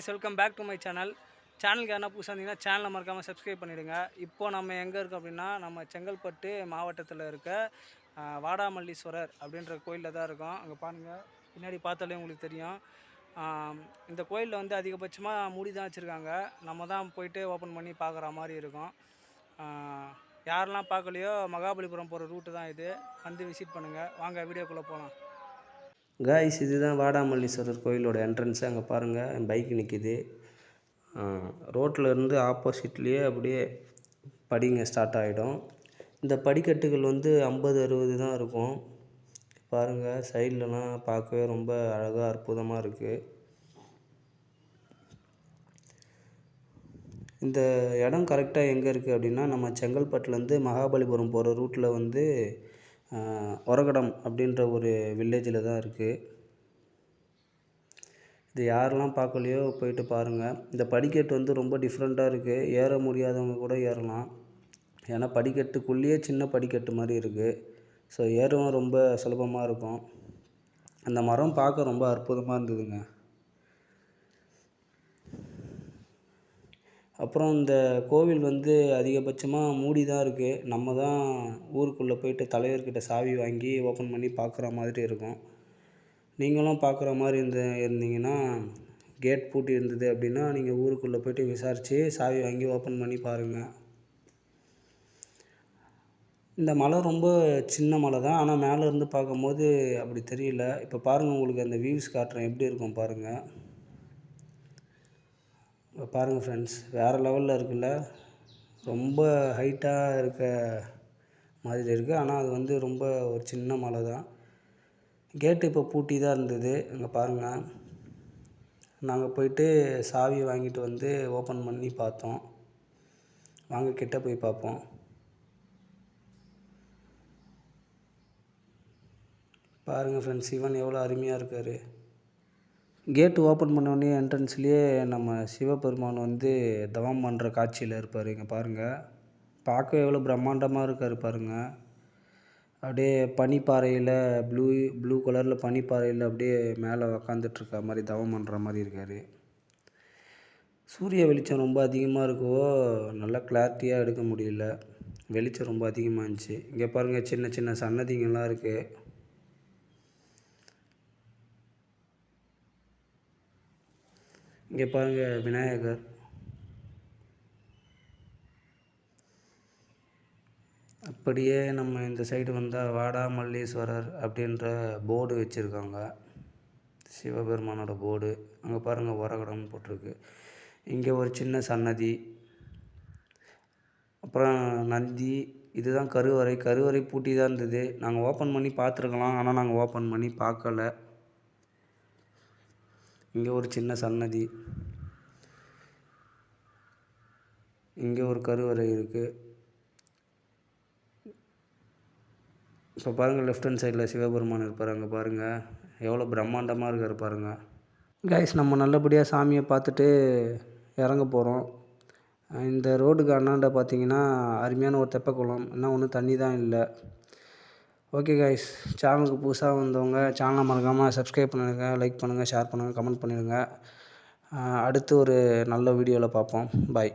Guys, welcome back to my channel. சேனலுக்கு என்ன புதுசாக இருந்தீங்கன்னா சேனலை மறக்காமல் சப்ஸ்கிரைப் பண்ணிவிடுங்க. இப்போது நம்ம எங்கே இருக்கோம் அப்படின்னா, நம்ம செங்கல்பட்டு மாவட்டத்தில் இருக்க வாடாமல்லீஸ்வரர் அப்படின்ற கோயிலில் தான் இருக்கோம். அங்கே பாருங்கள், பின்னாடி பார்த்தாலே உங்களுக்கு தெரியும். இந்த கோயிலில் வந்து அதிகபட்சமாக மூடி தான் வச்சுருக்காங்க. நம்ம தான் போயிட்டு ஓப்பன் பண்ணி பார்க்குற மாதிரி இருக்கும். யாரெல்லாம் பார்க்கலையோ மகாபலிபுரம் போகிற ரூட்டு தான் இது. வந்து விசிட் பண்ணுங்கள். வாங்க வீடியோக்குள்ளே போகலாம். காய்ஸ், இதுதான் வாடாமல்லீஸ்வரர் கோயிலோட என்ட்ரன்ஸு. அங்கே பாருங்கள், என் பைக் நிற்கிது. ரோட்டில் இருந்து ஆப்போசிட்லேயே அப்படியே படிங்க ஸ்டார்ட் ஆகிடும். இந்த படிக்கட்டுகள் வந்து 50-60 தான் இருக்கும். பாருங்கள், சைட்லலாம் பார்க்கவே ரொம்ப அழகாக அற்புதமாக இருக்குது. இந்த இடம் கரெக்டாக எங்கே இருக்குது அப்படின்னா, நம்ம செங்கல்பட்டுலேருந்து மகாபலிபுரம் போகிற ரூட்டில் வந்து ஒரகடம் அப்படின்ற ஒரு வில்லேஜில் தான் இருக்குது. இது யாரெல்லாம் பார்க்கலையோ போயிட்டு பாருங்கள். இந்த படிக்கட்டு வந்து ரொம்ப டிஃப்ரெண்ட்டாக இருக்குது. ஏற முடியாதவங்க கூட ஏறலாம். ஏன்னா படிக்கட்டுக்குள்ளேயே சின்ன படிக்கட்டு மாதிரி இருக்குது. ஸோ ஏறவும் ரொம்ப சுலபமாக இருக்கும். அந்த மரம் பார்க்க ரொம்ப அற்புதமாக இருந்ததுங்க. அப்புறம் இந்த கோவில் வந்து அதிகபட்சமாக மூடி தான் இருக்குது. நம்ம தான் ஊருக்குள்ளே போயிட்டு தலைவர்கிட்ட சாவி வாங்கி ஓப்பன் பண்ணி பார்க்குற மாதிரி இருக்கும். நீங்களும் பார்க்குற மாதிரி இருந்தீங்கன்னா, கேட் பூட்டி இருந்தது அப்படின்னா நீங்கள் ஊருக்குள்ளே போய்ட்டு விசாரித்து சாவி வாங்கி ஓப்பன் பண்ணி பாருங்கள். இந்த மலை ரொம்ப சின்ன மலை தான், ஆனால் மேலே இருந்து பார்க்கும்போது அப்படி தெரியல. இப்போ பாருங்கள், உங்களுக்கு அந்த வியூஸ் காட்டுறேன், எப்படி இருக்கும் பாருங்கள். இப்போ பாருங்கள் ஃப்ரெண்ட்ஸ், வேறு லெவலில் இருக்குல்ல. ரொம்ப ஹைட்டாக இருக்க மாதிரி இருக்குது, ஆனால் அது வந்து ரொம்ப ஒரு சின்ன மலை தான். கேட்டு இப்போ பூட்டி தான் இருந்தது. அங்கே பாருங்கள், நாங்கள் போயிட்டு சாவியை வாங்கிட்டு வந்து ஓப்பன் பண்ணி பார்த்தோம். வாங்க கிட்ட போய் பார்ப்போம். பாருங்கள் ஃப்ரெண்ட்ஸ், சிவன் எவ்வளோ அருமையாக இருக்கார். கேட்டு ஓப்பன் பண்ணோடனே என்ட்ரன்ஸ்லேயே நம்ம சிவபெருமான் வந்து தவம் பண்ணுற காட்சியில் இருப்பார். இங்கே பாருங்கள், பார்க்க எவ்வளோ பிரம்மாண்டமாக இருக்கார் பாருங்கள். அப்படியே பனிப்பாறையில் ப்ளூ கலரில் பனிப்பாறையில் அப்படியே மேலே உக்காந்துட்ருக்க மாதிரி தவம் பண்ணுற மாதிரி இருக்கார். சூரிய வெளிச்சம் ரொம்ப அதிகமாக இருக்கவோ நல்லா கிளாரிட்டியாக எடுக்க முடியல. வெளிச்சம் ரொம்ப அதிகமாக இருந்துச்சு. இங்கே பாருங்கள், சின்ன சின்ன சன்னதிங்கள்லாம் இருக்குது. இங்கே பாருங்கள், விநாயகர். அப்படியே நம்ம இந்த சைடு வந்தால் வாடாமல்லீஸ்வரர் அப்படின்ற போர்டு வச்சுருக்காங்க, சிவபெருமானோட போர்டு. அங்கே பாருங்கள், ஒரகடம்னு போட்டிருக்கு. இங்கே ஒரு சின்ன சன்னதி, அப்புறம் நந்தி. இதுதான் கருவறை பூட்டி தான் இருந்தது. நாங்கள் ஓப்பன் பண்ணி பார்த்துருக்கலாம், ஆனால் நாங்கள் ஓப்பன் பண்ணி பார்க்கல. இங்கே ஒரு சின்ன சன்னதி, இங்கே ஒரு கருவறை இருக்குது. இப்போ பாருங்கள், லெஃப்ட் ஹேண்ட் சைடில் சிவபெருமான் இருப்பார். அங்கே பாருங்கள், எவ்வளோ பிரம்மாண்டமாக இருக்கார் பாருங்கள். கைஸ், நம்ம நல்லபடியாக சாமியை பார்த்துட்டு இறங்க போகிறோம். இந்த ரோடுக்கு அண்ணாண்ட பார்த்தீங்கன்னா அருமையான ஒரு தெப்பக்குளம், இன்னும் ஒன்றும் தண்ணி தான் இல்லை. ஓகே கைஸ், சேனலுக்கு புதுசாக வந்தவங்க சேனலை மறக்காமல் சப்ஸ்கிரைப் பண்ணுங்க, லைக் பண்ணுங்கள், ஷேர் பண்ணுங்கள், கமெண்ட் பண்ணிடுங்க. அடுத்து ஒரு நல்ல வீடியோவில் பார்ப்போம். பாய்.